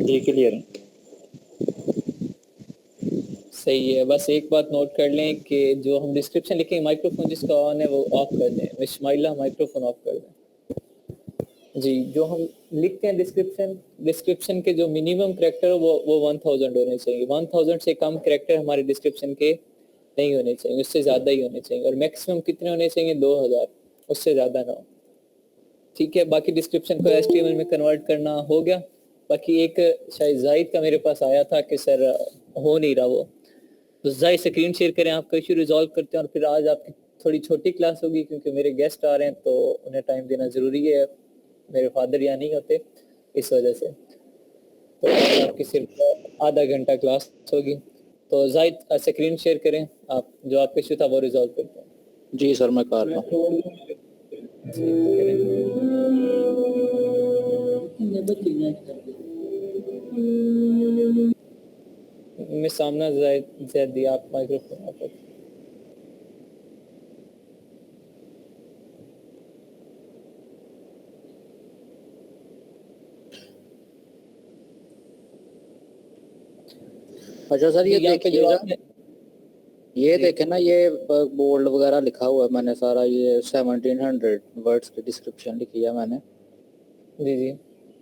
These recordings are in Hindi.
जी क्लियर है। सही है। बस एक बात नोट कर लें कि जो हम डिस्क्रिप्शन लिखेंगे, माइक्रोफोन जिसका ऑन है वो ऑफ कर दें। विस्माइला माइक्रोफोन ऑफ कर दें। जी, जो हम लिखते हैं डिस्क्रिप्शन के जो मिनिमम कैरेक्टर वो 1000 होने चाहिए। 1000 से कम कैरेक्टर हमारे डिस्क्रिप्शन के नहीं होने चाहिए, उससे ज़्यादा ही होने चाहिए। और मैक्सिमम कितने होने चाहिए? 2000, उससे ज़्यादा ना हो। ठीक है, बाकी डिस्क्रिप्शन को HTML में कन्वर्ट करना हो गया। बाकी एक शायद जाहिद का मेरे पास आया था कि सर हो नहीं रहा वो, तो जाहिद स्क्रीन शेयर करें, आपका इशू रिजॉल्व करते हैं। और फिर आज आपकी थोड़ी छोटी क्लास होगी क्योंकि मेरे गेस्ट आ रहे हैं तो उन्हें टाइम देना ज़रूरी है। मेरे फादर यहाँ नहीं होते इस वजह से, तो आज आपकी सिर्फ आधा घंटा क्लास होगी। तो जाहिद स्क्रीन शेयर करें, आप जो आपका इशू था वो रिजॉल्व करते हैं। जी सर मैं कर रहा हूँ। मैं सामना जाहिद दिया, आप माइक्रोफोन ऑफ रखें। अच्छा सर ये यहाँ पे जो देखिएगा, आपने ये देखें ना, ये बोल्ड वगैरह लिखा हुआ है मैंने सारा, ये 1700 वर्ड्स की डिस्क्रिप्शन लिखी है मैंने। जी जी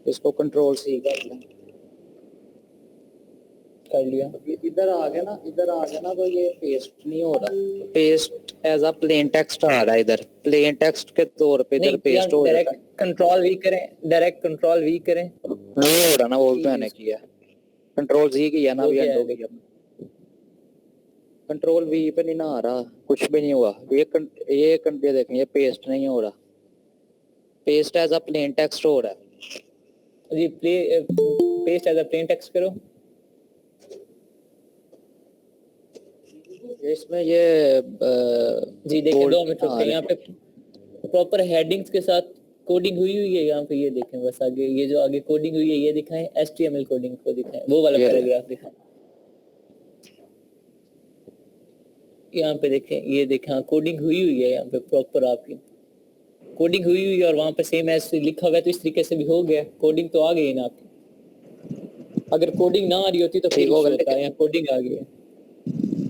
इसको कंट्रोल सी कर लें। कर लिया। इधर आ गया ना, इधर आ गया ना, तो ये पेस्ट नहीं हो रहा। Paste as a plain text आ रहा है, इधर प्लेन टेक्स्ट के तौर पे इधर नहीं, पेस्ट हो जाता डायरेक्ट है। कंट्रोल वी करें, डायरेक्ट कंट्रोल वी करें। नहीं हो रहा ना, वो भी मैंने किया, कंट्रोल जी किया ना, हो अभी गया एंड हो है। गया। कंट्रोल वी पे नहीं ना आ रहा, कुछ भी नहीं हुआ। ये देखें, ये पेस्ट नहीं हो रहा, paste as a plain text हो रहा है। जी paste as a plain text करो। इसमें ये जी देखें, 2 मिनट रुक के, यहाँ पे प्रॉपर हेडिंग्स के साथ कोडिंग हुई है। यहाँ पे ये देखें, बस आगे ये जो आगे कोडिंग हुई है ये दिखाएं, HTML कोडिंग को दिखाएं, वो वाला पैराग्राफ दिखाएं। यहाँ पे देखें, ये देखें कोडिंग हुई है, यहाँ पे प्रॉपर आपकी कोडिंग हुई है और वहाँ पे सेम एज लिखा हुआ है, तो इस तरीके से भी हो गया। कोडिंग तो आ गई ना आपकी। अगर कोडिंग ना आ रही होती तो फिर ठीक होगा, इशू होता है। यहाँ कोडिंग आ गई है।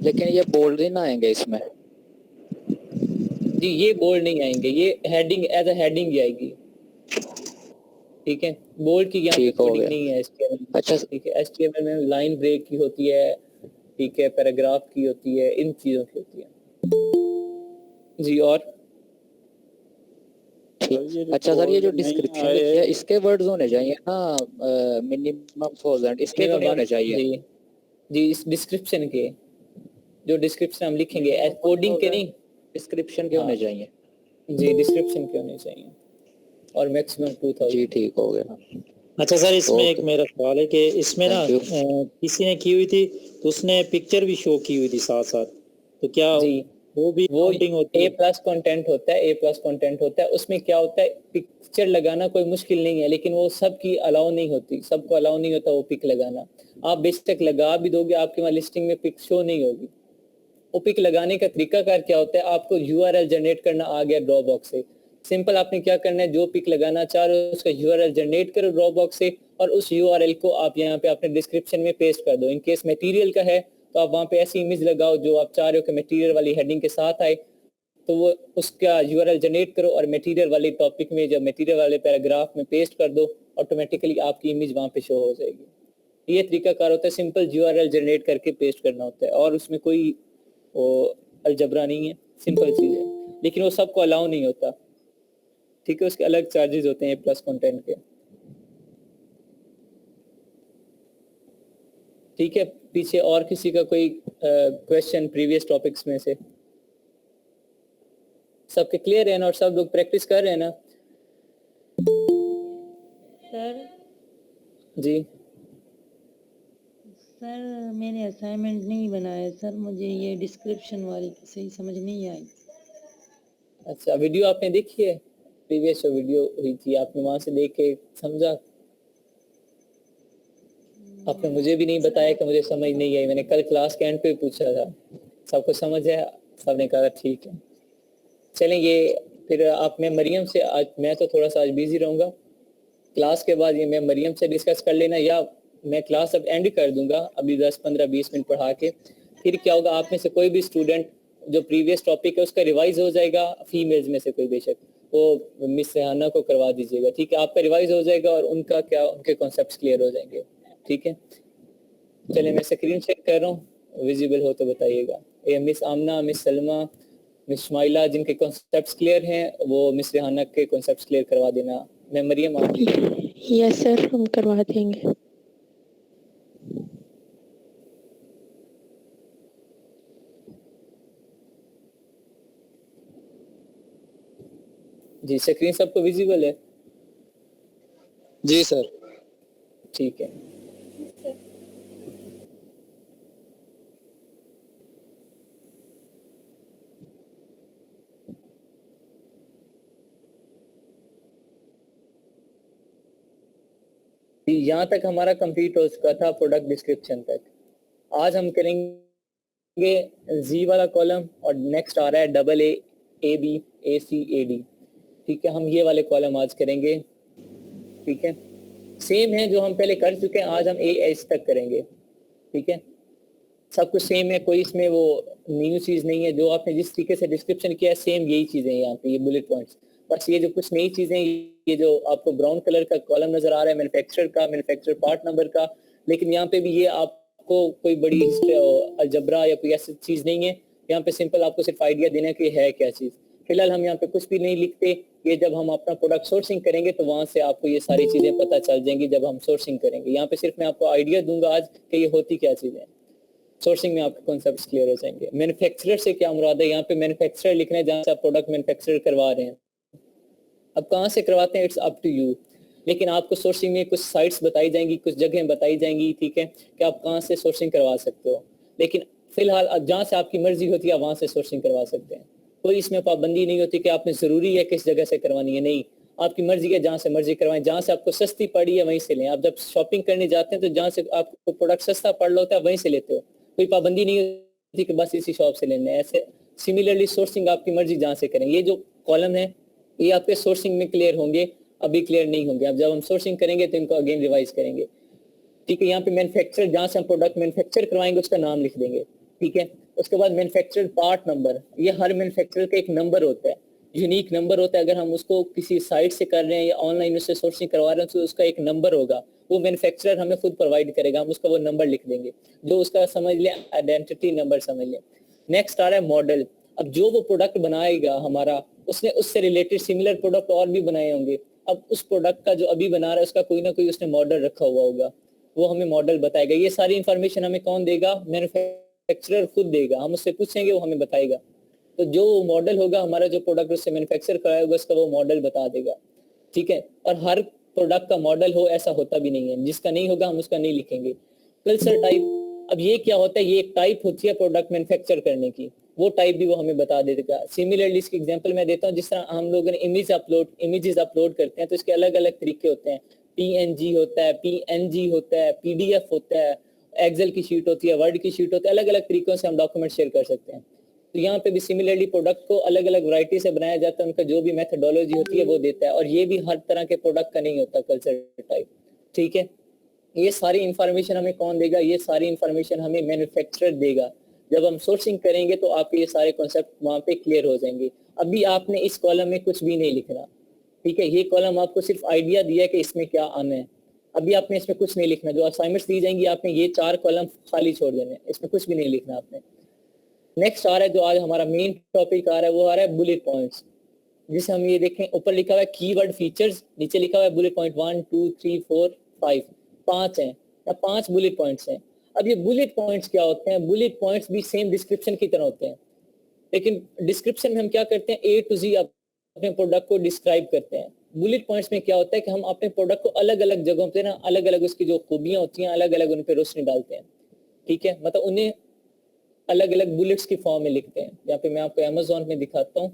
लेकिन ये बोल्ड नहीं ना आएंगे इसमें। जी ये बोल्ड नहीं आएंगे, ये हेडिंग एज अ हेडिंग ही आएगी। ठीक है, बोल्ड की यहाँ पे ठीक हो कोडिंग गया। नहीं है HTML में। अच्छा ठीक है, HTML में लाइन ब्रेक की होती है, ठीक है, पैराग्राफ की होती है, इन चीजों की होती है। जी और अच्छा सर, ये जो डिस्क्रिप्शन लिखी है इसके वर्ड्स होने चाहिए ना मिनिमम 1000, इसके तो नहीं होने चाहिए। जी जी, इस डिस्क्रिप्शन के जो डिस्क्रिप्शन हम लिखेंगे, कोडिंग के नहीं, डिस्क्रिप्शन के होने चाहिए। जी डिस्क्रिप्शन के होने चाहिए, और मैक्सिमम 2000। जी ठीक हो गया। अच्छा सर, इसमें एक मेरा सवाल है कि इसमें ना किसी ने की हुई थी तो उसने पिक्चर भी शो की हुई थी साथ साथ, तो क्या जी वो भी काउंटिंग होती है? A+ कंटेंट होता है, A+ कंटेंट होता है। उसमें क्या होता है, पिक्चर लगाना कोई मुश्किल नहीं है, लेकिन वो सबकी अलाउ नहीं होती, सबको अलाउ नहीं होता वो पिक लगाना। आप बेशक लगा भी दोगे, आपके वहाँ लिस्टिंग में पिक शो नहीं होगी। वो पिक लगाने का तरीकाकार क्या होता है, आपको URL जनरेट करना आ गया ड्रॉपबॉक्स से। सिंपल आपने क्या करना है, जो पिक लगाना चाह रहे हो उसका URL जनरेट करो ड्रॉपबॉक्स से, और उस URL को आप यहाँ पे अपने डिस्क्रिप्शन में पेस्ट कर दो। इन केस मटेरियल का है तो आप वहाँ पे ऐसी इमेज लगाओ जो आप चाह रहे हो कि मटेरियल वाली हेडिंग के साथ आए, तो वो उसका URL जनरेट करो और मटेरियल वाले टॉपिक में, जब मटेरियल वाले पैराग्राफ में पेस्ट कर दो, ऑटोमेटिकली आपकी इमेज वहाँ पे शो हो जाएगी। ये तरीकाकार होता है, सिंपल URL जनरेट करके पेस्ट करना होता है, और उसमें कोई वो अलजबरा नहीं है, सिंपल चीज है। लेकिन वो सबको अलाउ नहीं होता। ठीक है, उसके अलग चार्जेस होते हैं A+ कंटेंट के। ठीक है, पीछे और किसी का कोई क्वेश्चन प्रीवियस टॉपिक्स में से? सबके क्लियर है ना, और सब लोग प्रैक्टिस कर रहे हैं ना? सर जी सर मैंने असाइनमेंट नहीं बनाया सर, मुझे ये डिस्क्रिप्शन वाली सही समझ नहीं आई। अच्छा, वीडियो आपने देखी है? प्रीवियस जो वीडियो हुई थी आपने वहां से देख के समझा? आपने मुझे भी नहीं बताया कि मुझे समझ नहीं आई। मैंने कल क्लास के एंड पे पूछा था, सबको समझ है? सबने कहा ठीक है। चलें, ये फिर आप, मैं मरियम से, आज मैं तो थोड़ा सा आज बिजी रहूंगा, क्लास के बाद ये मैं मरियम से डिस्कस कर लेना, या मैं क्लास अब एंड कर दूंगा अभी 10-15-20 मिनट पढ़ा के। फिर क्या होगा, आप में से कोई भी स्टूडेंट जो प्रीवियस टॉपिक है उसका रिवाइज हो जाएगा, फीमेल्स में से कोई बेशक, वो मिस रेहाना को करवा दीजिएगा, ठीक है। आपका रिवाइज हो जाएगा और उनका क्या, उनके कॉन्सेप्ट्स क्लियर हो जाएंगे, ठीक है। चलिए मैं स्क्रीन चेक कर रहा हूँ, विजिबल हो तो बताइएगा। ये मिस आमना, मिस सलमा, मिस स्माइला जिनके कॉन्सेप्ट्स क्लियर हैं वो मिस रेहाना के कॉन्सेप्ट्स क्लियर करवा देना। मैं मरियम आप यस सर, हम करवा देंगे। जी, स्क्रीन सबको विजिबल है? जी सर। ठीक है। यहाँ तक हमारा कंप्लीट हो चुका था प्रोडक्ट डिस्क्रिप्शन तक। आज हम करेंगे जी वाला कॉलम और नेक्स्ट आ रहा है double A B A C A D, ठीक है। हम ये वाले कॉलम आज करेंगे, ठीक है। सेम है जो हम पहले कर चुके हैं, आज हम ए एच तक करेंगे, ठीक है। सब कुछ सेम है, कोई इसमें वो न्यू चीज नहीं है। जो आपने जिस तरीके से डिस्क्रिप्शन किया है सेम यही चीजें हैं यहाँ पे, ये बुलेट पॉइंट्स। बस ये जो कुछ नई चीजें, ये जो आपको ब्राउन कलर का कॉलम नजर आ रहा है मैन्युफैक्चरर का, मैन्युफैक्चरर पार्ट नंबर का, लेकिन यहाँ पे भी ये आपको कोई बड़ी अलजबरा या कोई ऐसी चीज नहीं है। यहाँ पे सिंपल आपको सिर्फ आइडिया देना है कि है क्या चीज। फिलहाल हम यहाँ पे कुछ भी नहीं लिखते, ये जब हम अपना प्रोडक्ट सोर्सिंग करेंगे तो वहां से आपको ये सारी चीजें पता चल जाएंगी जब हम सोर्सिंग करेंगे। यहाँ पे सिर्फ मैं आपको आइडिया दूंगा आज कि ये होती क्या चीजें। सोर्सिंग में आपके कॉन्सेप्ट्स क्लियर हो जाएंगे। मैन्युफैक्चरर से क्या मुराद है, यहाँ पे मैन्युफैक्चरर लिखना है जहाँ से आप प्रोडक्ट मैन्युफैक्चर करवा रहे हैं। अब कहाँ से करवाते हैं इट्स अप टू यू, लेकिन आपको सोर्सिंग में कुछ साइट्स बताई जाएंगी, कुछ जगह बताई जाएंगी, ठीक है, कि आप कहाँ से सोर्सिंग करवा सकते हो। लेकिन फिलहाल जहाँ से आपकी मर्जी होती है वहां से सोर्सिंग करवा सकते हैं। कोई इसमें पाबंदी नहीं होती कि आपने जरूरी है किस जगह से करवानी है, नहीं, आपकी मर्जी है, जहाँ से मर्जी करवाएं, जहाँ से आपको सस्ती पड़ी है वहीं से लें। आप जब शॉपिंग करने जाते हैं तो जहाँ से आपको प्रोडक्ट सस्ता पड़ रहा होता है वहीं से लेते हो, कोई पाबंदी नहीं होती कि बस इसी शॉप से लेना है। ऐसे सिमिलरली सोर्सिंग आपकी मर्जी जहाँ से करें। ये जो कॉलम है ये आपके सोर्सिंग में क्लियर होंगे, अभी क्लियर नहीं होंगे। अब जब हम सोर्सिंग करेंगे तो इनको अगेन रिवाइज करेंगे, ठीक है। यहाँ पे मैन्युफैक्चर, जहाँ से हम प्रोडक्ट मैन्युफैक्चर करवाएंगे उसका नाम लिख देंगे, ठीक है। उसके बाद मैन्युफैक्चर पार्ट नंबर, ये हर मैन्युफैक्चरर का एक नंबर होता है, यूनिक नंबर होता है। अगर हम उसको किसी साइट से कर रहे हैं या ऑनलाइन उससे सोर्सिंग करवा रहे हैं तो उसका एक नंबर होगा, वो मैन्युफैक्चरर हमें खुद प्रोवाइड करेगा, हम उसका वो नंबर लिख देंगे, जो उसका समझ लें आइडेंटिटी नंबर समझ लें। नेक्स्ट आ रहा है मॉडल। अब जो वो प्रोडक्ट बनाएगा हमारा, उसने उससे रिलेटेड सिमिलर प्रोडक्ट और भी बनाए होंगे। अब उस प्रोडक्ट का जो अभी बना रहा है उसका कोई ना कोई उसने मॉडल रखा हुआ होगा, वो हमें मॉडल बताएगा। ये सारी इंफॉर्मेशन हमें कौन देगा, मैन्युफैक्चरर खुद देगा। हम उससे पूछेंगे वो हमें बताएगा। तो जो मॉडल होगा हमारा, जो प्रोडक्ट उससे मैन्युफैक्चर कराया होगा उसका वो मॉडल बता देगा, ठीक है। और हर प्रोडक्ट का मॉडल हो ऐसा होता भी नहीं है, जिसका नहीं होगा हम उसका नहीं लिखेंगे। कल्चर टाइप, अब ये क्या होता है, ये एक टाइप होती है प्रोडक्ट मैन्युफैक्चर करने की, वो टाइप भी वो हमें बता देगा। सिमिलरली इसकी एग्जांपल मैं देता हूँ, जिस तरह हम लोगों ने इमेजेस अपलोड करते हैं तो इसके अलग अलग तरीके होते हैं। PNG होता है, PNG होता है, PDF होता है, एक्सेल की शीट होती है, वर्ड की शीट होती है, अलग अलग तरीकों से हम डॉक्यूमेंट शेयर कर सकते हैं। तो यहाँ पे भी सिमिलरली प्रोडक्ट को अलग अलग वैरायटी से बनाया जाता है, उनका जो भी मेथडोलॉजी होती है वो देता है। और ये भी हर तरह के प्रोडक्ट का नहीं होता कल्चर टाइप, ठीक है। ये सारी इंफॉर्मेशन हमें कौन देगा, ये सारी इंफॉर्मेशन हमें मैन्युफैक्चरर देगा। जब हम सोर्सिंग करेंगे तो आपके ये सारे कॉन्सेप्ट वहाँ पे क्लियर हो जाएंगे। अभी आपने इस कॉलम में कुछ भी नहीं लिखना, ठीक है। ये कॉलम आपको सिर्फ आइडिया दिया है कि इसमें क्या आना है, अभी आपने इसमें कुछ नहीं लिखना। जो असाइनमेंट्स दी जाएंगी आपने ये 4 कॉलम खाली छोड़ देने, इसमें कुछ भी नहीं लिखना आपने। नेक्स्ट आ रहा है जो आज हमारा मेन टॉपिक आ रहा है, वो आ रहा है बुलेट पॉइंट्स, जिसे हम ये देखें, ऊपर लिखा हुआ है कीवर्ड फीचर्स, नीचे लिखा हुआ है बुलेट पॉइंट 1 2 3 4 5, 5 हैं या 5 बुलेट पॉइंट्स हैं। अब ये बुलेट पॉइंट्स क्या होते हैं, बुलेट पॉइंट्स भी सेम डिस्क्रिप्शन की तरह होते हैं, लेकिन डिस्क्रिप्शन में हम क्या करते हैं, A to Z अपने प्रोडक्ट को डिस्क्राइब करते हैं। बुलेट पॉइंट्स में क्या होता है कि हम अपने प्रोडक्ट को अलग अलग जगहों पे ना, अलग अलग उसकी जो खूबियां होती हैं, अलग अलग उन पर रोशनी डालते हैं, ठीक है। मतलब उन्हें अलग अलग बुलेट्स की फॉर्म में लिखते हैं। यहाँ पे मैं आपको Amazon में दिखाता हूँ।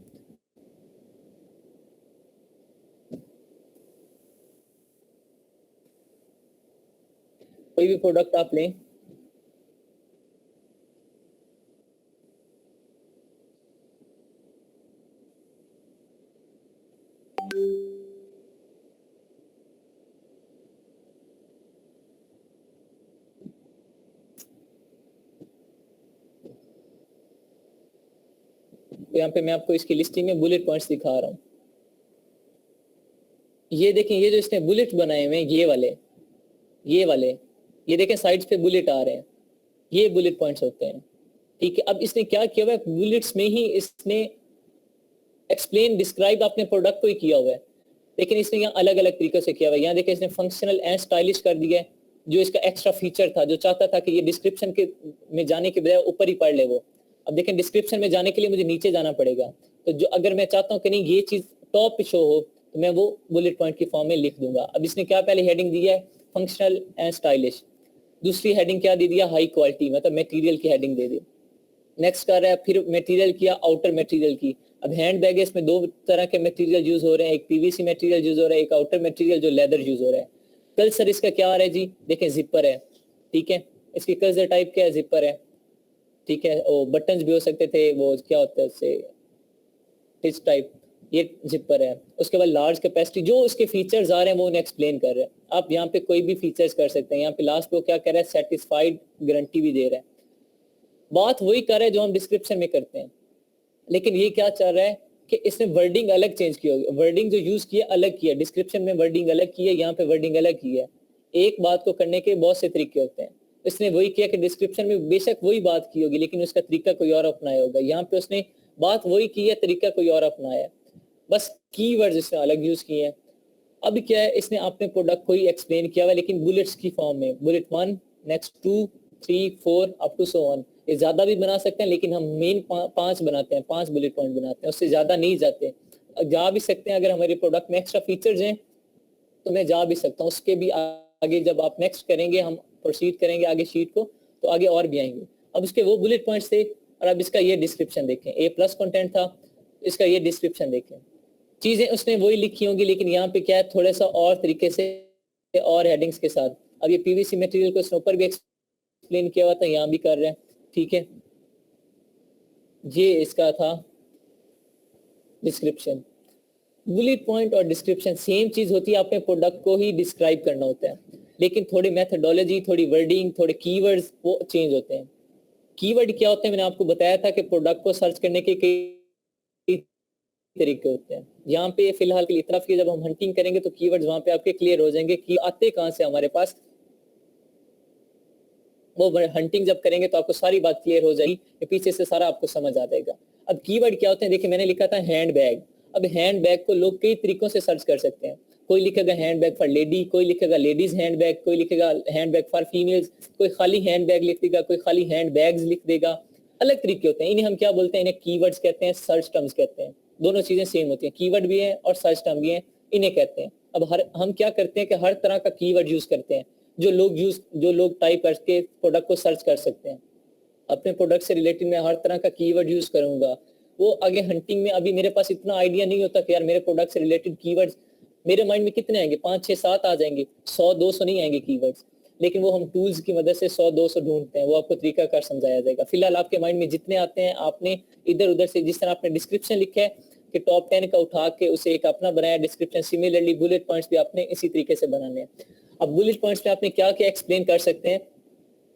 कोई भी प्रोडक्ट आप लें, तो यहाँ पे मैं आपको इसकी लिस्टिंग में बुलेट पॉइंट्स दिखा रहा हूँ। ये देखें, ये जो इसने बुलेट बनाए हुए हैं, ये वाले ये देखें साइड्स पे बुलेट आ रहे हैं, ये बुलेट पॉइंट्स होते हैं। ठीक है, अब इसने क्या किया हुआ है, बुलेट्स में ही इसने एक्सप्लेन डिस्क्राइब अपने प्रोडक्ट को ही किया हुआ है, लेकिन इसने यहाँ अलग अलग तरीके से किया हुआ है। यहाँ देखें इसने फंक्शनल एंड स्टाइलिश कर दिया है, जो इसका एक्स्ट्रा फीचर था, जो चाहता था कि ये डिस्क्रिप्शन के में जाने के बजाय ऊपर ही पढ़ ले वो। अब देखें डिस्क्रिप्शन में जाने के लिए मुझे नीचे जाना पड़ेगा, तो जो अगर मैं चाहता हूँ कि नहीं ये चीज टॉप पे शो हो, तो मैं वो बुलेट पॉइंट की फॉर्म में लिख दूंगा। अब इसने क्या पहले हेडिंग दी है, फंक्शनल एंड स्टाइलिश। दूसरी हेडिंग क्या दे दिया, हाई क्वालिटी, मतलब मटेरियल की हेडिंग दे दी। नेक्स्ट कर रहा है फिर मटेरियल किया, आउटर मटेरियल की। अब हैंड बैग है, इसमें दो तरह के मटेरियल यूज हो रहे हैं, एक पीवीसी मटेरियल यूज हो रहा है, एक आउटर मटेरियल जो लेदर यूज हो रहा है। कल्चर इसका क्या आ रहा है जी, देखें जिपर है। ठीक है, इसकी कल्चर टाइप क्या है, जिपर है। ठीक है, वो बटन्स भी हो सकते थे, वो क्या होता है उससे टिच टाइप, ये जिपर है। उसके बाद लार्ज कैपेसिटी, जो उसके फीचर्स आ रहे हैं वो उन्हें एक्सप्लेन कर रहे हैं। आप यहाँ पे कोई भी फीचर्स कर सकते हैं। यहाँ पे लास्ट पे क्या कर रहा है, सेटिस्फाइड गारंटी भी दे रहा है। बात वही कर रहा है जो हम डिस्क्रिप्शन में करते हैं, लेकिन ये क्या चाह रहा है कि इसने वर्डिंग अलग चेंज की होगी। वर्डिंग जो यूज किया अलग किया, डिस्क्रिप्शन में वर्डिंग अलग की है, यहाँ पे वर्डिंग अलग की है। एक बात को करने के बहुत से तरीके होते हैं। इसने वही किया कि डिस्क्रिप्शन में बेशक वही बात की होगी, लेकिन उसका तरीका कोई और अपनाया होगा। यहाँ पे उसने बात वही की है, तरीका कोई और अपनाया है, बस कीवर्ड्स इसने अलग यूज किए हैं। अब क्या है, इसने अपने प्रोडक्ट को ही एक्सप्लेन किया हुआ है, लेकिन बुलेट्स की फॉर्म में। Bullet 1, next 2, 3, 4 up to so on. ये ज्यादा भी बना सकते हैं, लेकिन हम मेन 5 बनाते हैं, 5 बुलेट पॉइंट बनाते हैं, उससे ज्यादा नहीं जाते। जा भी सकते हैं, अगर हमारे प्रोडक्ट में एक्स्ट्रा फीचर्स हैं तो मैं जा भी सकता हूँ। उसके भी आगे जब आप नेक्स्ट करेंगे, हम प्रोसीड करेंगे आगे शीट को, तो आगे और भी आएंगे। अब उसके वो बुलेट पॉइंट्स थे, और अब इसका ये डिस्क्रिप्शन देखें। A+ कंटेंट था, इसका ये डिस्क्रिप्शन देखें। चीजें उसने वही लिखी होंगी, लेकिन यहाँ पे क्या है, थोड़ा सा और तरीके से और हेडिंग्स के साथ। अब ये पीवीसी मटेरियल को इसने ऊपर भी एक्सप्लेन किया हुआ था, यहाँ भी कर रहे हैं। ठीक है, ये इसका था डिस्क्रिप्शन। बुलेट पॉइंट और डिस्क्रिप्शन सेम चीज होती है, अपने प्रोडक्ट को ही डिस्क्राइब करना होता है, लेकिन थोड़ी मेथोडोलॉजी, थोड़ी वर्डिंग, थोड़े कीवर्ड्स वो चेंज होते हैं। कीवर्ड क्या होते हैं, मैंने आपको बताया था कि प्रोडक्ट को सर्च करने के कई तरीके होते हैं। यहाँ पे फिलहाल के लिए इतना जब हम हंटिंग करेंगे तो कीवर्ड्स वहां पे आपके क्लियर हो जाएंगे कि आते कहाँ से हमारे पास। वो हंटिंग जब करेंगे तो आपको सारी बात क्लियर हो जाएगी, पीछे से सारा आपको समझ आ जाएगा। अब कीवर्ड क्या होते हैं, देखिए मैंने लिखा था हैंड बैग। अब हैंड बैग को लोग कई तरीकों से सर्च कर सकते हैं। कोई लिखेगा हैंड बैग फॉर लेडी, कोई लिखेगा लेडीज हैंड बैग, कोई लिखेगा हैंड बैग फॉर फीमेल्स, कोई खाली हैंड बैग लिख देगा, कोई खाली हैंड बैग्स लिख देगा। अलग तरीके होते हैं। इन्हें हम क्या बोलते हैं, इन्हें कीवर्ड्स कहते हैं, सर्च टर्म्स कहते हैं। दोनों चीजें सेम होती हैं, कीवर्ड भी है और सर्च टर्म भी है, इन्हें कहते हैं। अब हम क्या करते हैं कि हर तरह का कीवर्ड यूज करते हैं जो लोग टाइप करके प्रोडक्ट को सर्च कर सकते हैं। अपने प्रोडक्ट से रिलेटेड मैं हर तरह का कीवर्ड यूज करूंगा। वो आगे हंटिंग में अभी मेरे पास इतना आइडिया नहीं होता कि यार मेरे प्रोडक्ट से रिलेटेड कीवर्ड्स मेरे माइंड में कितने आएंगे, 5, 6, 7 आ जाएंगे, 100-200 नहीं आएंगे कीवर्ड्स, लेकिन वो हम टूल्स की मदद से 100-200 ढूंढते हैं। वो आपको तरीकाकार समझाया जाएगा। फिलहाल आपके माइंड में जितने आते हैं आपने इधर उधर से, जिस तरह आपने डिस्क्रिप्शन लिखा है कि टॉप 10 का उठा के उसे एक अपना बनाया डिस्क्रिप्शन, सिमिलरली बुलेट पॉइंट्स भी आपने इसी तरीके से बनाने हैं। अब बुलेट पॉइंट्स पे आपने क्या क्या एक्सप्लेन कर सकते हैं,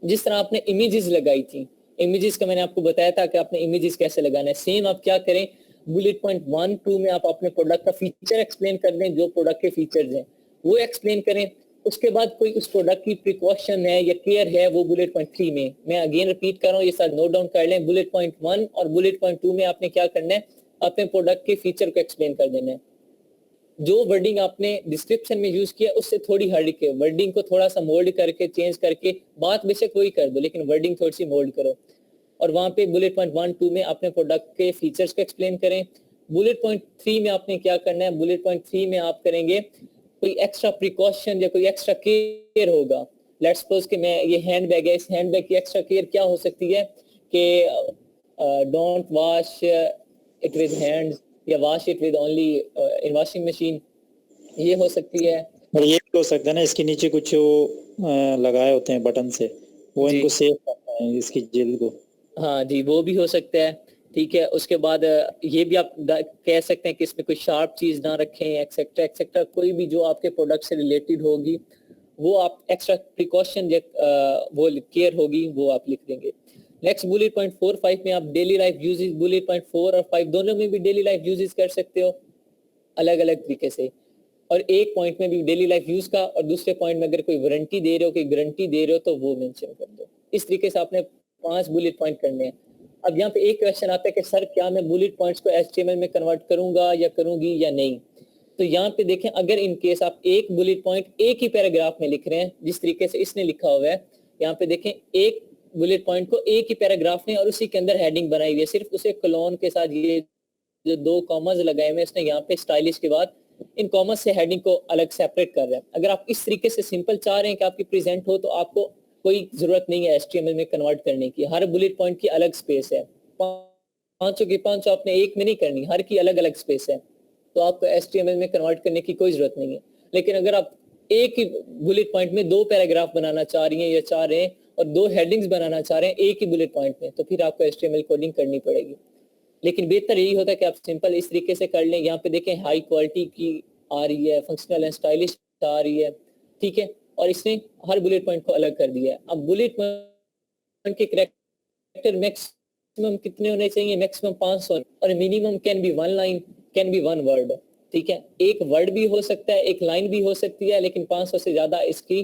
जिस तरह आपने इमेजेस लगाई थी, इमेजेस का मैंने आपको बताया था कि आपने इमेजेस कैसे लगाना है। सेम आप क्या करें, बुलेट पॉइंट 1, 2 में आप अपने प्रोडक्ट का फीचर एक्सप्लेन कर दें, जो प्रोडक्ट के फीचर्स हैं वो एक्सप्लेन करें। उसके बाद कोई उस प्रोडक्ट की प्रिकॉशन है या केयर है, वो बुलेट पॉइंट 3 में, मैं अगेन रिपीट कर रहा हूँ, ये साथ नोट डाउन कर लें। बुलेट पॉइंट 1 और बुलेट पॉइंट 2 में आपने क्या करना है, अपने प्रोडक्ट के फीचर को एक्सप्लेन कर देना है। जो वर्डिंग आपने डिस्क्रिप्शन में यूज किया उससे थोड़ी हट के वर्डिंग को थोड़ा सा मोल्ड करके, चेंज करके, बात बेशक वही कर दो लेकिन वर्डिंग थोड़ी सी मोल्ड करो। और वहां पे बुलेट पॉइंट 1, 2 में अपने प्रोडक्ट के फीचर्स को एक्सप्लेन करें। बुलेट पॉइंट 3 में आपने क्या करना है, बुलेट पॉइंट 3 में आप करेंगे कोई एक्स्ट्रा प्रिकॉशन या कोई एक्स्ट्रा केयर होगा। लेट्स सपोज कि मैं ये हैंड बैग है, इस हैंड बैग की एक्स्ट्रा केयर क्या हो सकती है कि don't wash it with hands या wash it with only in washing machine, ये हो सकती है। और ये भी हो सकता है ना, इसके नीचे कुछ लगाए होते हैं बटन से, वो इनको सेव करते हैं इसकी जेल को। हाँ जी, वो भी हो सकता है। ठीक है, उसके बाद ये भी आप कह सकते हैं कि इसमें कोई शार्प चीज ना रखें, एक्सेट्रा एक्सेट्रा, कोई भी जो आपके प्रोडक्ट से रिलेटेड होगी वो आप एक्स्ट्रा प्रिकॉशन वो केयर होगी वो आप लिख देंगे। नेक्स्ट बुलेट पॉइंट 4-5 में आप daily life uses bullet point 4 और 5 दोनों में भी डेली लाइफ यूजेस कर सकते हो अलग अलग तरीके से, और एक पॉइंट में भी डेली लाइफ यूज का और दूसरे पॉइंट में अगर कोई वारंटी दे रहे हो, कोई गारंटी दे रहे हो तो वो मेंशन कर दो। इस तरीके से आपने 5 बुलेट पॉइंट करने हैं। अब यहाँ पे एक क्वेश्चन आता है कि सर क्या मैं बुलेट पॉइंट्स को HTML में कन्वर्ट करूंगा या करूंगी या नहीं। तो यहाँ पे देखें, अगर इन केस आप एक बुलेट पॉइंट एक ही पैराग्राफ में लिख रहे हैं जिस तरीके से इसने लिखा हुआ है, यहाँ पे देखें एक बुलेट पॉइंट को एक ही पैराग्राफ में और उसी के अंदर हेडिंग बनाई हुई है, सिर्फ उसे कॉलन के साथ ये जो 2 कॉमास लगाए हुए इसने यहाँ पे स्टाइलिश के बाद इन कॉमर्स से हेडिंग को अलग सेपरेट कर रहा है। अगर आप इस तरीके से सिंपल चाह रहे हैं कि आपकी प्रेजेंट हो तो आपको कोई जरूरत नहीं है HTML में कन्वर्ट करने की। हर बुलेट पॉइंट की अलग स्पेस है, पांचों की पांचों आपने एक में नहीं करनी, हर की अलग अलग स्पेस है, तो आपको HTML में कन्वर्ट करने की कोई जरूरत नहीं है। लेकिन अगर आप एक ही बुलेट पॉइंट में 2 पैराग्राफ बनाना चाह रही हैं या चाह रहे हैं और 2 हेडिंग्स बनाना चाह रहे हैं एक ही बुलेट पॉइंट में, तो फिर आपको HTML कोडिंग करनी पड़ेगी। लेकिन बेहतर यही होता है कि आप सिंपल इस तरीके से कर लें। यहाँ पे देखें हाई क्वालिटी की आ रही है, फंक्शनल एंड स्टाइलिश आ रही है, ठीक है, और इसने हर बुलेट पॉइंट को अलग कर दिया है। अब बुलेट पॉइंट के कैरेक्टर मैक्सिमम कितने होने चाहिए? मैक्सिमम 500 और minimum can be 1 line, can be 1 word, ठीक है। एक वर्ड भी हो सकता है, एक लाइन भी हो सकती है, लेकिन 500 से ज्यादा इसकी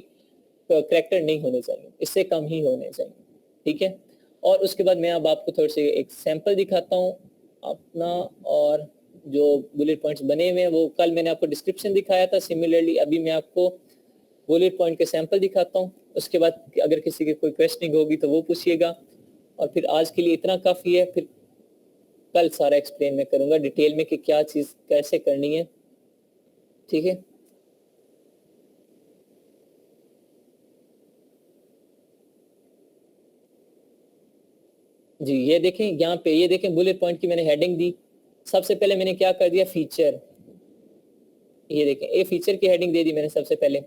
कैरेक्टर नहीं होने चाहिए, इससे कम ही होने चाहिए, ठीक है। और उसके बाद मैं अब आपको थोड़े से एक सैंपल दिखाता हूँ अपना, और जो बुलेट पॉइंट्स बने हुए हैं वो कल मैंने आपको डिस्क्रिप्शन दिखाया था। सिमिलरली अभी मैं आपको बुलेट पॉइंट के सैंपल दिखाता हूँ, उसके बाद अगर किसी की कोई क्वेश्चनिंग होगी तो वो पूछिएगा। और फिर आज के लिए इतना काफ़ी है, फिर कल सारा एक्सप्लेन मैं करूँगा डिटेल में कि क्या चीज़ कैसे करनी है, ठीक है। जी ये देखें, यहाँ पे ये देखें बुलेट पॉइंट की मैंने हेडिंग दी। सबसे पहले मैंने क्या कर दिया, फीचर, ये देखें ये फीचर की हेडिंग दे दी मैंने सबसे पहले,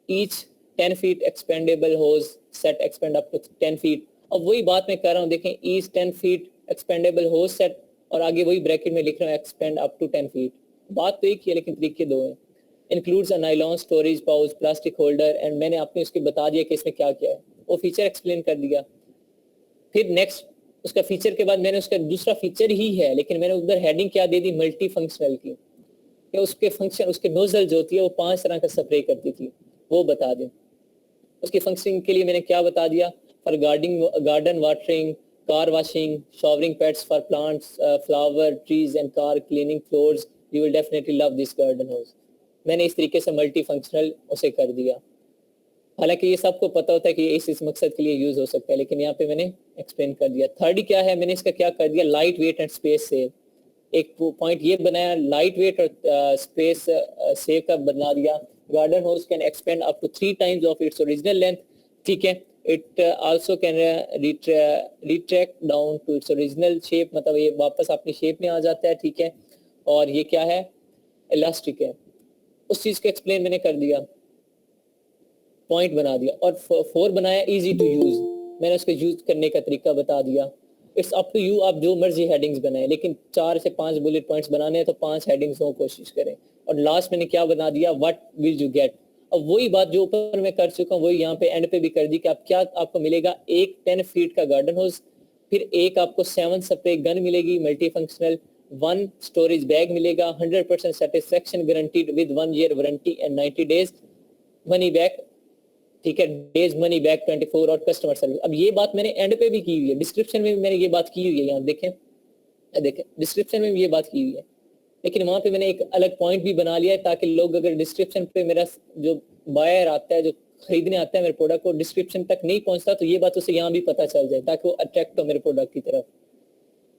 each 10 feet expandable hose set expand up to 10 feet. अब वही बात मैं कर रहा हूँ, देखें each 10 feet expandable hose set, और आगे वही ब्रैकेट में लिख रहा हूँ एक्सपेंड अप टू 10 फीट। बात तो एक ही है लेकिन तरीके 2 हैं। Includes a nylon storage pouch plastic holder, and मैंने आपने उसके बता दिया कि इसमें क्या क्या है, वो फीचर एक्सप्लेन कर दिया। फिर नेक्स्ट उसका फीचर के बाद मैंने उसका दूसरा फीचर ही है, लेकिन मैंने उधर हेडिंग क्या दे दी, मल्टी फंक्शनल की, कि उसके फंक्शन, उसके नोजल जो होती है वो 5 तरह का स्प्रे करती थी, वो बता दें। उसकी फंक्शनिंग के लिए मैंने क्या बता दिया, for garden watering, car washing, showering pets, for plants, flower, trees and car cleaning floors, you will definitely love this garden house. मैंने इस तरीके से मल्टी फंक्शनल उसे कर दिया। हालांकि ये सबको पता होता है कि ये इस मकसद के लिए यूज हो सकता है, लेकिन यहाँ पे मैंने एक्सप्लेन कर दिया। थर्ड क्या है, मैंने इसका क्या कर दिया, lightweight and space save. एक पॉइंट ये बनाया, लाइट वेट और स्पेस सेव का बना दिया। Garden hose can expand up to 3 times of its original length, ठीक है। It also can retract down to its original shape, मतलब ये वापस अपनी शेप में आ जाता है, ठीक है। और ये क्या है, इलास्टिक है, उस चीज को एक्सप्लेन मैंने कर दिया, पॉइंट बना दिया। और 4 बनाया, इजी टू यूज, मैंने उसको यूज करने का तरीका बता दिया। इट्स अप टू यू, आप जो मर्जी हेडिंग्स बनाएं, लेकिन 4 से 5 बुलेट पॉइंट्स बनाने हैं तो 5 हेडिंग्स हो कोशिश करें। और लास्ट मैंने क्या बना दिया, व्हाट विल यू गेट। अब वही बात जो ऊपर मैं कर चुका हूँ वही यहाँ पे एंड पे भी कर दी कि आप क्या आपको मिलेगा, एक 10 फीट का गार्डन हाउस, फिर एक आपको 7 स्प्रे गन मिलेगी मल्टी फंक्शनल, 1 स्टोरेज बैग मिलेगा, 100% satisfaction guaranteed with 1 year warranty and 90 days money back, ठीक है, डेज मनी बैक 24 और कस्टमर सर्विस। अब ये बात मैंने एंड पे भी की हुई है, डिस्क्रिप्शन में भी मैंने ये बात की हुई है, यहाँ देखें डिस्क्रिप्शन में भी ये बात की हुई है, लेकिन वहाँ पे मैंने एक अलग पॉइंट भी बना लिया है ताकि लोग अगर डिस्क्रिप्शन पे मेरा जो बायर आता है, जो खरीदने आता है मेरे प्रोडक्ट को, डिस्क्रिप्शन तक नहीं पहुँचता तो ये बात उसे यहाँ भी पता चल जाए ताकि वो अट्रैक्ट हो मेरे प्रोडक्ट की तरफ।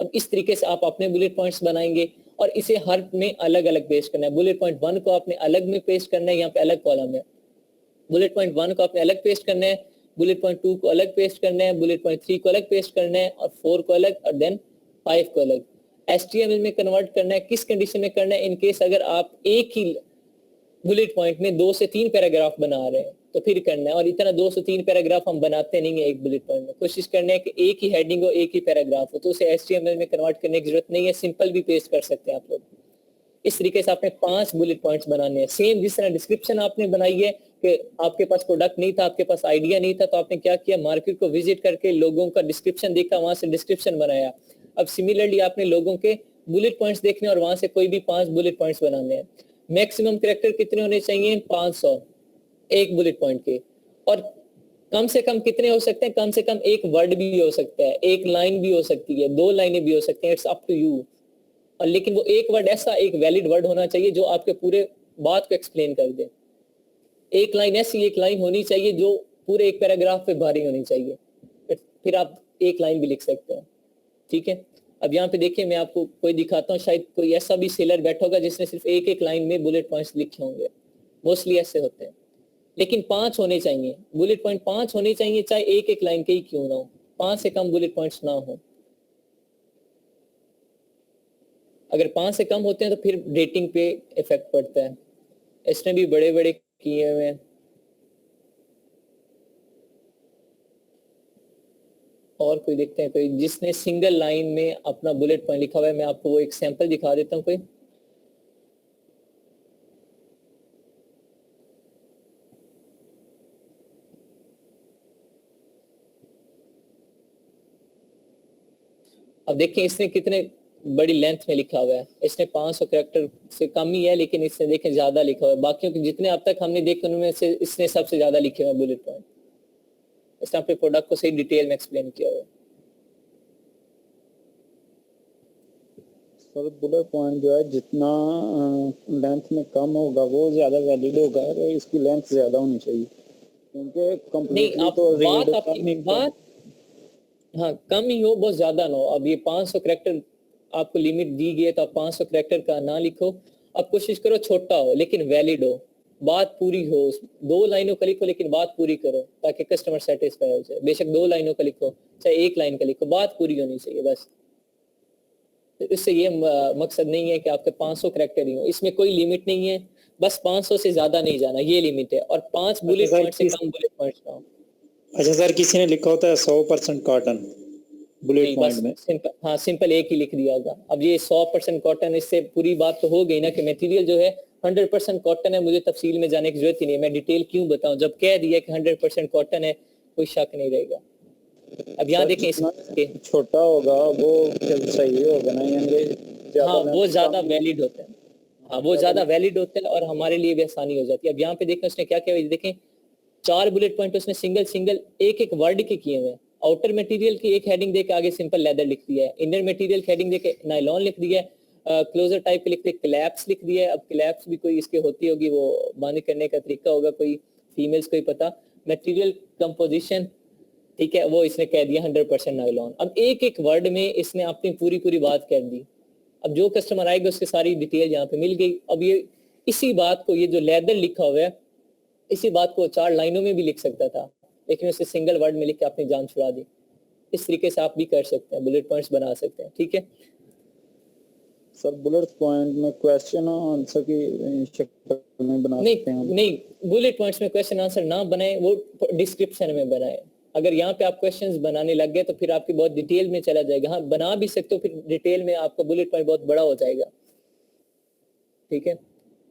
अब इस तरीके से आप अपने बुलेट पॉइंट्स बनाएंगे और इसे हर में अलग अलग पेश करना है। बुलेट पॉइंट 1 को आपने अलग में पेश करना है, यहाँ पे अलग कॉलम है। बुलेट पॉइंट 1 को आपने अलग पेस्ट करना है, बुलेट पॉइंट 2 को अलग पेस्ट करना है, बुलेट पॉइंट 3 को अलग पेस्ट करना है, और 4 को अलग, और देन 5 को अलग। HTML में कन्वर्ट करना है, किस कंडीशन में करना है, इन केस अगर आप एक ही बुलेट पॉइंट में 2 से 3 पैराग्राफ बना रहे हैं तो फिर करना है। और इतना 2 से 3 पैराग्राफ हम बनाते नहीं है एक बुलेट पॉइंट में, कोशिश करना है कि एक ही हेडिंग हो, एक ही पैराग्राफ हो, तो उसे HTML में कन्वर्ट करने की जरूरत नहीं है, सिंपल भी पेस्ट कर सकते हैं आप लोग। इस तरीके से आपने 5 बुलेट पॉइंट्स बनाने हैं। सेम जिस तरह डिस्क्रिप्शन आपने बनाई है कि आपके पास प्रोडक्ट नहीं था, आपके पास आइडिया नहीं था, तो आपने क्या किया, मार्केट को विजिट करके लोगों का डिस्क्रिप्शन देखा, वहां से डिस्क्रिप्शन बनाया। अब सिमिलरली आपने लोगों के बुलेट पॉइंट्स देखने और वहां से कोई भी 5 बुलेट पॉइंट्स बनाने हैं। मैक्सिमम कैरेक्टर कितने होने चाहिए? 500 एक बुलेट पॉइंट के। और कम से कम कितने हो सकते हैं? कम से कम एक वर्ड भी हो सकता है, एक लाइन भी हो सकती है, 2 लाइनें भी हो सकती हैं, इट्स अप टू यू। और लेकिन वो एक वर्ड ऐसा एक वैलिड वर्ड होना चाहिए जो आपके पूरे बात को एक्सप्लेन कर दे। एक लाइन ऐसी एक लाइन होनी चाहिए जो पूरे एक पैराग्राफ पे भारी होनी चाहिए, फिर आप एक लाइन भी लिख सकते हैं। ठीक है, अब यहाँ पे देखिए मैं आपको कोई दिखाता हूँ, शायद कोई ऐसा भी सेलर बैठा होगा जिसने सिर्फ एक एक लाइन में बुलेट पॉइंट्स लिखे होंगे, मोस्टली ऐसे होते हैं। लेकिन 5 होने चाहिए बुलेट पॉइंट, 5 होने चाहिए, चाहे एक एक लाइन के ही क्यों ना हो, 5 से कम बुलेट पॉइंट्स ना हो। अगर 5 से कम होते हैं तो फिर रेटिंग पे इफेक्ट पड़ता है। इसने भी बड़े बड़े किए हुए हैं। और कोई देखते हैं कोई जिसने सिंगल लाइन में अपना बुलेट पॉइंट लिखा हुआ है। मैं आपको वो एक सैंपल दिखा देता हूँ कोई। अब देखिए इसने कितने बड़ी लेंथ में लिखा हुआ है। इसने 500 कैरेक्टर से कम ही है, लेकिन इसने देखें ज्यादा लिखा हुआ है। बाकियों के जितने अब तक हमने देखे उनमें से इसने सबसे ज्यादा लिखे हुए हैं बुलेट पॉइंट। इसने अपने प्रोडक्ट को सही डिटेल में एक्सप्लेन किया हुआ है। सर बुलेट पॉइंट जो है जितना लेंथ में कम होगा वो ज्यादा वैलिड होगा, और इसकी लेंथ ज्यादा होनी चाहिए, क्योंकि कंप्लीटली तो बात आपकी बात हाँ कम ही हो, बहुत ज्यादा ना हो। अब ये 500 कैरेक्टर आपको लिमिट दी गई है, तो आप 500 कैरेक्टर का ना लिखो। अब कोशिश करो छोटा हो लेकिन वैलिड हो, बात पूरी हो। 2 लाइनों का लिखो लेकिन बात पूरी करो ताकि कस्टमर सेटिस्फाई हो जाए। बेशक 2 लाइनों का लिखो, चाहे 1 लाइन का लिखो, बात पूरी होनी चाहिए बस। तो इससे ये मकसद नहीं है कि आपके 500 कैरेक्टर ही हो, इसमें कोई लिमिट नहीं है। बस 500 से ज्यादा नहीं जाना, ये लिमिट है। और 5 बुलेट पॉइंट से कम बुलेट पॉइंट ना हो। अच्छा सर, किसी ने लिखा होता है 100% कॉटन बुलेट पॉइंट में। सिंपल, हाँ सिंपल एक ही लिख दिया होगा। अब ये 100% कॉटन, इससे पूरी बात तो हो गई ना कि मटेरियल जो है 100% कॉटन है। मुझे तफसील में जाने की जरूरत ही नहीं है, मैं डिटेल क्यों बताऊं। जब कह दिया कि 100% कॉटन है, कोई शक नहीं रहेगा। अब यहाँ देखें इसके छोटा होगा वो फिर सही होगा ना, यानी हाँ वो ज्यादा वैलिड होता है। हाँ वो ज्यादा वैलिड होता है और हमारे लिए भी आसानी हो जाती है। अब यहाँ पे देखें उसने क्या किया, देखें 4 बुलेट पॉइंट उसने सिंगल सिंगल एक एक वर्ड के किए हुए हैं। आउटर मटेरियल की एक हेडिंग देके आगे सिंपल लेदर लिख दिया है, इनर मटेरियल की हेडिंग देके नायलॉन लिख दिया है, क्लोजर टाइप पे लिख दिया, क्लैप्स लिख दिया है। अब क्लैप्स भी कोई इसके होती होगी, वो बंद करने का तरीका होगा, कोई फीमेल्स को ही पता। मटेरियल कंपोजिशन, ठीक है, वो इसने कह दिया 100% नायलॉन। अब एक एक वर्ड में इसने अपनी पूरी पूरी बात कह दी। अब जो कस्टमर आएगा उसकी सारी डिटेल यहाँ पे मिल गई। अब ये इसी बात को, ये जो लेदर लिखा हुआ है, इसी बात को 4 लाइनों में भी लिख सकता था, लेकिन उसे सिंगल वर्ड में लिख के अपनी जान छुड़ा दी। इस तरीके से आप भी कर सकते हैं, बुलेट पॉइंट्स बना सकते हैं। ठीक है सर, बुलेट पॉइंट में क्वेश्चन आंसर की शक्ल में बना सकते हैं? नहीं, बुलेट पॉइंट्स में क्वेश्चन आंसर ना बनाए, वो डिस्क्रिप्शन में बनाए। अगर यहाँ पे आप क्वेश्चंस बनाने लग गए तो फिर आपकी बहुत डिटेल में चला जाएगा। हाँ बना भी सकते हो, फिर डिटेल में आपका बुलेट पॉइंट बहुत बड़ा हो जाएगा। ठीक है,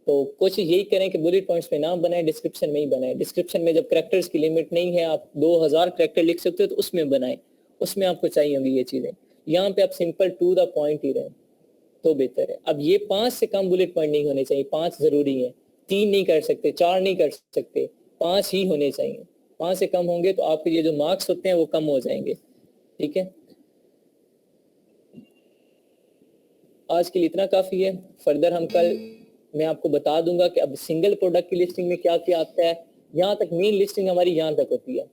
तो कोशिश यही करें कि बुलेट पॉइंट्स में ना बनाए, डिस्क्रिप्शन में ही बनाए। डिस्क्रिप्शन में जब कैरेक्टर्स की लिमिट नहीं है, आप 2000 कैरेक्टर लिख सकते हो, तो उसमें बनाए, उसमें आपको चाहिए होंगी ये चीजें। यहाँ पे आप सिंपल टू द पॉइंट ही रहे तो बेहतर है। अब ये 5 से कम बुलेट पॉइंट नहीं होने चाहिए, 5 जरूरी है। 3 नहीं कर सकते, 4 नहीं कर सकते, 5 ही होने चाहिए। 5 से कम होंगे तो आपके ये जो मार्क्स होते हैं वो कम हो जाएंगे। ठीक है, आज के लिए इतना काफी है। फर्दर हम कल मैं आपको बता दूंगा कि अब सिंगल प्रोडक्ट की लिस्टिंग में क्या क्या आता है। यहाँ तक मेन लिस्टिंग हमारी यहाँ तक होती है।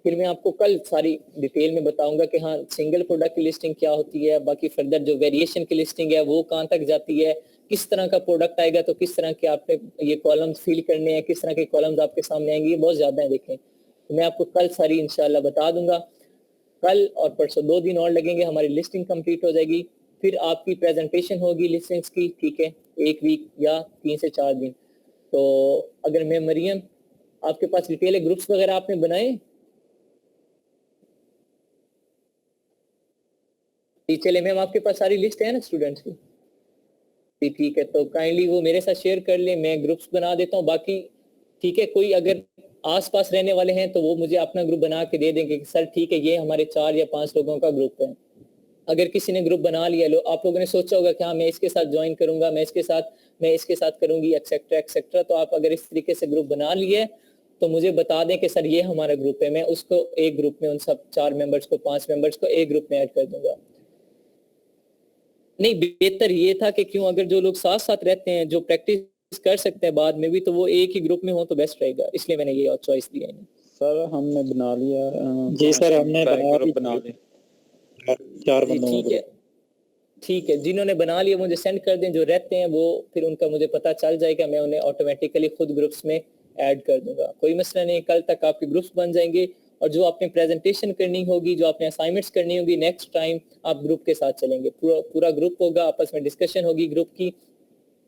फिर मैं आपको कल सारी डिटेल में बताऊंगा कि हाँ सिंगल प्रोडक्ट की लिस्टिंग क्या होती है, बाकी फर्दर जो वेरिएशन की लिस्टिंग है वो कहाँ तक जाती है, किस तरह का प्रोडक्ट आएगा तो किस तरह के आपने ये कॉलम्स फिल करने हैं, किस तरह के कॉलम्स आपके सामने आएंगे। ये बहुत ज्यादा है, देखें। तो मैं आपको कल सारी इंशाल्लाह बता दूंगा। कल और परसों 2 दिन और लगेंगे, हमारी लिस्टिंग कंप्लीट हो जाएगी। फिर आपकी प्रेजेंटेशन होगी लिस्टिंग्स की। ठीक है, 1 वीक या 3 से 4 दिन। तो अगर मैं मरियम, आपके पास डिटेल ग्रुप्स वगैरह आपने बनाए? चले मैम, आपके पास सारी लिस्ट है ना स्टूडेंट्स की? ठीक है, तो काइंडली वो मेरे साथ शेयर कर ले, मैं ग्रुप्स बना देता हूँ। बाकी ठीक है, कोई अगर आसपास रहने वाले हैं तो वो मुझे अपना ग्रुप बना के दे देंगे कि सर ठीक है, ये हमारे 4 या 5 लोगों का ग्रुप है। अगर किसी ने ग्रुप बना लिया, आप लोगों ने सोचा होगा कि हाँ मैं इसके साथ ज्वाइन करूंगा, मैं इसके साथ करूंगी, एक्सेट्रा एक्सेट्रा। तो आप अगर इस तरीके से ग्रुप बना लिए तो मुझे बता दें कि सर ये हमारा ग्रुप है, मैं उसको एक ग्रुप में, उन सब 4 मेंबर्स को, 5 मेंबर्स को एक ग्रुप में ऐड कर दूंगा। नहीं, बेहतर ये था कि क्यों, अगर जो लोग साथ साथ रहते हैं, जो प्रैक्टिस कर सकते हैं बाद में भी, तो वो एक ही ग्रुप में हो तो बेस्ट रहेगा, इसलिए मैंने ये चॉइस दिया है। सर हमने बना लिया। जी सर, हमने बना लिया 4 बंदों ठीक का है, ठीक है, जिन्होंने बना लिया मुझे सेंड कर दें, जो रहते हैं वो फिर उनका मुझे पता चल जाएगा, मैं उन्हें ऑटोमेटिकली खुद ग्रुप्स में ऐड कर दूंगा। कोई मसला नहीं, कल तक आपके ग्रुप्स बन जाएंगे। और जो आपने प्रेजेंटेशन करनी होगी, जो आपने असाइनमेंट्स करनी होगी, नेक्स्ट टाइम आप ग्रुप के साथ चलेंगे, पूरा ग्रुप होगा, आपस में डिस्कशन होगी ग्रुप की,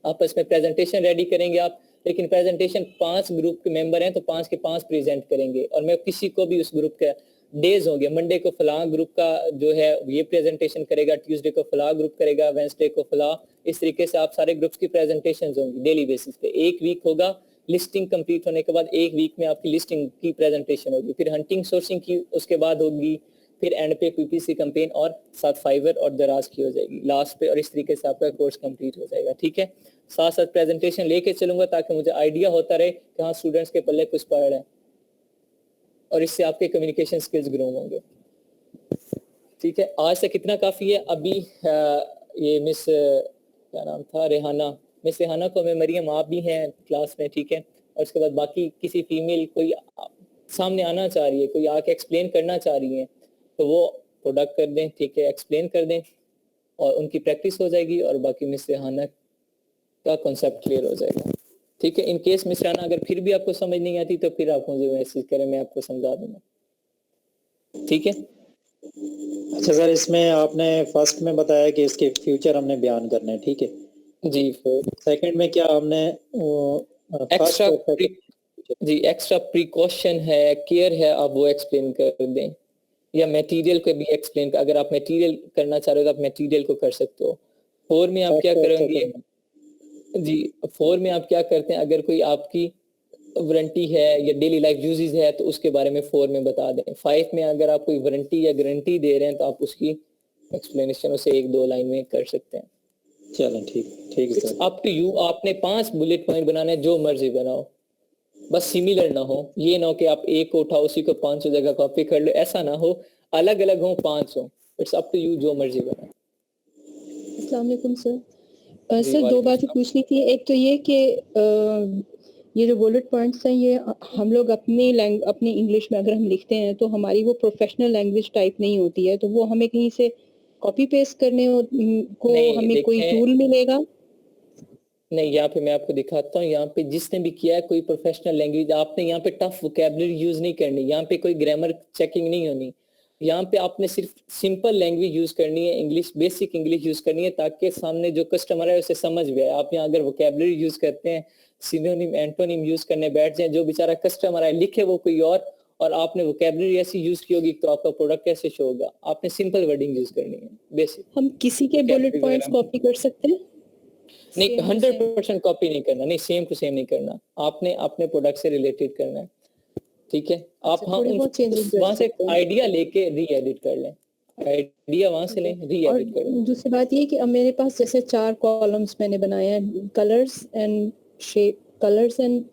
आपस में प्रेजेंटेशन रेडी करेंगे आप। लेकिन प्रेजेंटेशन 5 ग्रुप के मेंबर हैं तो 5 के 5 प्रेजेंट करेंगे, और मैं किसी को भी उस ग्रुप का डेज होंगे, मंडे को फला ग्रुप का जो है ये प्रेजेंटेशन करेगा, ट्यूसडे को फला ग्रुप करेगा, वेंसडे को फला, इस तरीके से आप सारे ग्रुप्स की प्रेजेंटेशन होंगी डेली बेसिस पे। एक वीक होगा, लिस्टिंग कंप्लीट होने के बाद एक वीक में आपकी लिस्टिंग की प्रेजेंटेशन होगी, फिर हंटिंग सोर्सिंग की उसके बाद होगी, फिर एंड पे पीपीसी कैंपेन और साथ फाइवर और दराज की हो जाएगी लास्ट पे, और इस तरीके से आपका कोर्स कंप्लीट हो जाएगा। ठीक है, साथ साथ प्रेजेंटेशन लेके चलूंगा ताकि मुझे आइडिया होता रहे कि हाँ स्टूडेंट्स के पल्ले कुछ पड़ रहा है, और इससे आपके कम्युनिकेशन स्किल्स ग्रो होंगे। ठीक है, आज तक इतना काफ़ी है। अभी ये मिस क्या नाम था, रेहाना, मिस रेहाना को मैं, मरियम आप भी हैं क्लास में, ठीक है, और उसके बाद बाकी किसी फीमेल कोई सामने आना चाह रही है, कोई आके एक्सप्लेन करना चाह रही है, तो वो प्रोडक्ट कर दें, ठीक है, एक्सप्लेन कर दें, और उनकी प्रैक्टिस हो जाएगी, और बाकी मिस रेहाना का कॉन्सेप्ट क्लियर हो जाएगा। ठीक है, इन केस मिस रेहाना अगर फिर भी आपको समझ नहीं आती तो फिर आप मुझे मैसेज करें, मैं आपको समझा दूंगा। ठीक है, अच्छा सर, इसमें आपने फर्स्ट में बताया कि इसके फ्यूचर हमने बयान करने हैं, ठीक है जी। सेकंड में क्या हमने एक्स्ट्रा जी एक्स्ट्रा प्रिकॉशन है, केयर है, आप वो एक्सप्लेन कर दें, या मटेरियल को भी एक्सप्लेन, अगर आप मटेरियल करना चाह रहे हो तो आप मटेरियल को कर सकते हो। 4 में आप क्या करेंगे जी, 4 में आप क्या करते हैं, अगर कोई आपकी वारंटी है या डेली लाइफ यूजेस है तो उसके बारे में 4 में बता दें। 5 में अगर आप कोई वारंटी या गारंटी दे रहे हैं तो आप उसकी एक्सप्लेनेशन उसे 1-2 लाइन में कर सकते हैं। चलें, ठीक है सर। अप टू यू, आपने 5 बुलेट पॉइंट बनाने, जो मर्जी बनाओ, बस सिमिलर ना हो, ये ना हो कि आप एक को उठाओ उसी को 500 जगह कॉपी कर लो, ऐसा ना हो, अलग अलग हो 500। इट्स अप टू यू, जो मर्जी बनाओ। अस्सलाम वालेकुम सर। सर 2 बातें पूछनी थी। एक तो ये कि ये जो बुलेट पॉइंट्स हैं ये हम लोग अपनी इंग्लिश में अगर हम लिखते हैं तो हमारी वो प्रोफेशनल लैंग्वेज टाइप नहीं होती है, तो वो हमें कहीं से कॉपी पेस्ट करने को हमें कोई टूल मिलेगा? नहीं, यहाँ पे मैं आपको दिखाता हूँ, यहाँ पे जिसने भी किया है कोई प्रोफेशनल लैंग्वेज, आपने यहाँ पे टफ वोकैबुलरी यूज नहीं करनी, यहाँ पे कोई ग्रामर चेकिंग नहीं होनी, यहाँ पे आपने सिर्फ सिंपल लैंग्वेज यूज करनी है, इंग्लिश, बेसिक इंग्लिश यूज करनी है, ताकि सामने जो कस्टमर है उसे समझ भी आए। आप यहाँ अगर वोकैबुलरी यूज करते हैं, सिनोनिम एंटोनिम यूज करने बैठ जाए, जो बेचारा कस्टमर है लिखे वो कोई और आपने वोकैबुलरी ऐसी यूज की होगी तो आपका प्रोडक्ट कैसे शो होगा। आपने सिंपल वर्डिंग यूज करनी है, बेसिक। हम किसी के बुलेट पॉइंट्स कॉपी कर सकते हैं? नहीं, 100% कॉपी नहीं करना, नहीं सेम टू सेम नहीं करना, आपने अपने प्रोडक्ट से रिलेटेड करना है। ठीक है, आप हाँ वहाँ से आइडिया लेके री एडिट कर लें, आइडिया वहाँ से लें, री एडिट कर लें। दूसरी बात ये कि अब मेरे पास जैसे 4 कॉलम्स मैंने बनाए हैं, colours and shape, colours and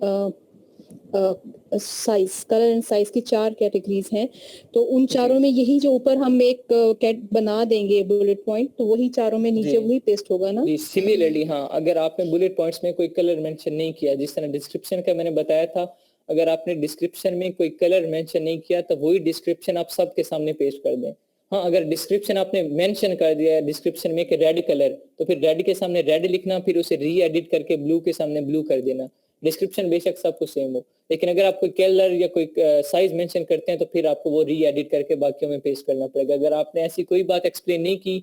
size, colour and size की 4 कैटेगरीज हैं, तो उन चारों में यही जो ऊपर हम एक कैट बना देंगे बुलेट पॉइंट, तो वही चारों में नीचे वही पेस्ट होगा ना? जी सिमिलरली हाँ, अगर आपने बुलेट पॉइंट्स में कोई कलर मेंशन नहीं किया, जिस तरह डिस्क्रिप्शन का मैंने बताया था, अगर आपने डिस्क्रिप्शन में कोई कलर मेंशन नहीं किया तो वही डिस्क्रिप्शन आप सबके सामने पेश कर दें। हाँ, अगर डिस्क्रिप्शन आपने मेंशन कर दिया है डिस्क्रिप्शन में कि रेड कलर, तो फिर रेड के सामने रेड लिखना, फिर उसे री एडिट करके ब्लू के सामने ब्लू कर देना। डिस्क्रिप्शन बेशक सब कुछ सेम हो, लेकिन अगर आप कोई कलर या कोई साइज मेंशन करते हैं तो फिर आपको वो री एडिट करके बाकियों में पेस्ट करना पड़ेगा। अगर आपने ऐसी कोई बात एक्सप्लेन नहीं की,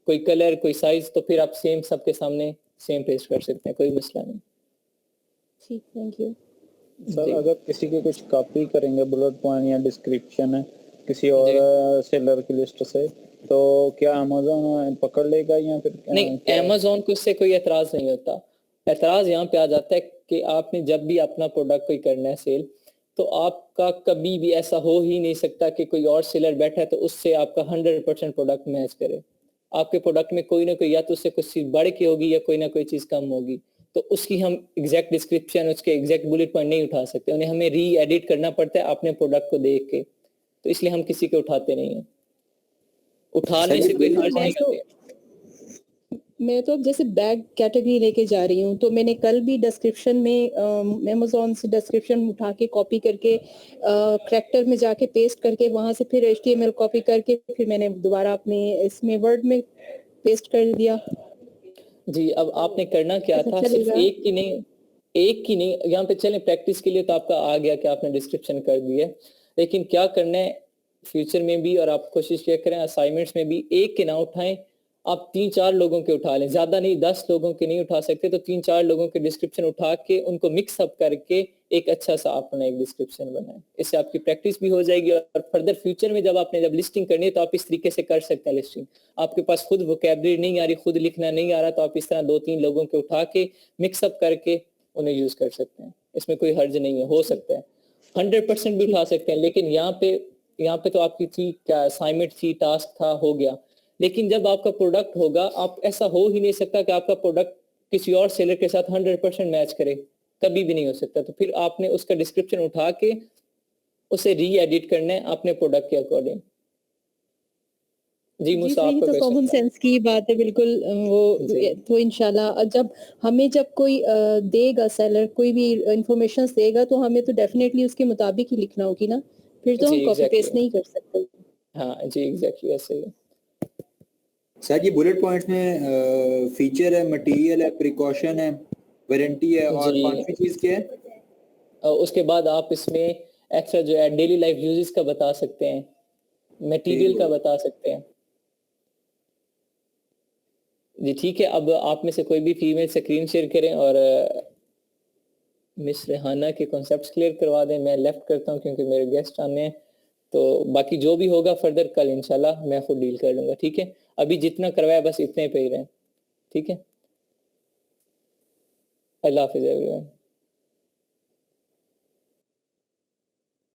कोई कलर कोई साइज, तो फिर आप सेम सबके सामने सेम पेस्ट कर सकते हैं, कोई मसला नहीं। ठीक, थैंक यू सर। अगर किसी के कुछ कॉपी करेंगे बुलेट पॉइंट या डिस्क्रिप्शन है किसी और सेलर की लिस्ट से, तो क्या अमेज़न पकड़ लेगा या फिर नहीं, क्या? अमेज़न को इससे कोई एतराज नहीं होता। एतराज यहाँ पे आ जाता है कि आपने जब भी अपना प्रोडक्ट कोई करना है सेल, तो आपका कभी भी ऐसा हो ही नहीं सकता कि कोई और सेलर बैठा है तो उससे आपका 100% प्रोडक्ट मैच करे। आपके प्रोडक्ट में कोई ना कोई, या तो उससे कुछ चीज बढ़ के होगी या कोई ना कोई चीज कम होगी, तो उसकी हम एग्जैक्ट डिस्क्रिप्शन, उसके एग्जैक्ट बुलेट पॉइंट नहीं उठा सकते, उन्हें हमें री एडिट करना पड़ता है अपने प्रोडक्ट को देख के। तो इसलिए हम किसी के उठाते नहीं है। उठाने से कोई हर्ज नहीं होती है। मैं तो अब जैसे बैग कैटेगरी लेके जा रही हूँ, तो मैंने कल भी डिस्क्रिप्शन में अमेज़न से डिस्क्रिप्शन उठा के कॉपी करके करैक्टर में जाके पेस्ट करके वहां से फिर एचटीएमएल कॉपी करके फिर मैंने दोबारा अपने इसमें वर्ड में पेस्ट कर दिया। जी, अब आपने करना क्या ऐसा था, सिर्फ चलेगा? एक की नहीं, यहाँ पे चलें प्रैक्टिस के लिए तो आपका आ गया कि आपने डिस्क्रिप्शन कर दी है, लेकिन क्या करना है फ्यूचर में भी, और आप कोशिश किया करें असाइनमेंट्स में भी एक के ना उठाएं, आप 3-4 लोगों के उठा लें, ज्यादा नहीं, 10 लोगों के नहीं उठा सकते तो 3-4 लोगों के डिस्क्रिप्शन उठा के उनको मिक्स अप करके एक अच्छा सा अपना एक डिस्क्रिप्शन बनाएं। इससे आपकी प्रैक्टिस भी हो जाएगी और फर्दर फ्यूचर में जब आपने जब लिस्टिंग करनी है तो आप इस तरीके से कर सकते हैं लिस्टिंग। आपके पास खुद वोकैबुलरी नहीं आ रही, खुद लिखना नहीं आ रहा, तो आप इस तरह 2-3 लोगों के उठा के मिक्सअप करके उन्हें यूज कर सकते हैं। इसमें कोई हर्ज नहीं है, हो सकता है 100% भी उठा सकते हैं, लेकिन यहाँ पे तो आपकी थी क्या असाइनमेंट थी, टास्क था, हो गया। लेकिन जब आपका प्रोडक्ट होगा, आप ऐसा हो ही नहीं सकता कि आपका प्रोडक्ट किसी और सेलर के साथ 100% मैच करे, कभी भी नहीं हो सकता। तो फिर आपने उसका डिस्क्रिप्शन उठा के उसे री एडिट करना है अपने प्रोडक्ट के अकॉर्डिंग। जी जी मूसा, सर, ये आपका तो क्वेश्चन कॉमन था। सेंस की बात है बिल्कुल। जी। तो इंशाल्लाह जब कोई देगा सेलर कोई भी इंफॉर्मेशन देगा तो हमें तो डेफिनेटली उसके मुताबिक ही लिखना होगी ना, फिर तो जी हम कॉपी एग्जैक्टली, पेस्ट नहीं कर सकते। हाँ जी एग्जैक्टली ऐसे ही। सर ये बुलेट पॉइंट्स में फीचर है, मटेरियल है, प्रिकॉशन है, वारंटी है, और जी, पांचवी चीज क्या है? उसके बाद आप इसमें एक्स्ट्रा जो है डेली लाइफ यूजेस का बता सकते हैं, मटेरियल का बता सकते हैं। जी ठीक है, अब आप में से कोई भी फीमेल स्क्रीन शेयर करें और मिस रेहाना के कॉन्सेप्ट्स क्लियर करवा दें। मैं लेफ्ट करता हूं क्योंकि मेरे गेस्ट आने हैं, तो बाकी जो भी होगा फर्दर कल इंशाल्लाह मैं खुद डील कर लूंगा। ठीक है, अभी जितना करवाया बस इतने पे ही रहें। ठीक है, अल्लाह हाफिज़ एवरीवन।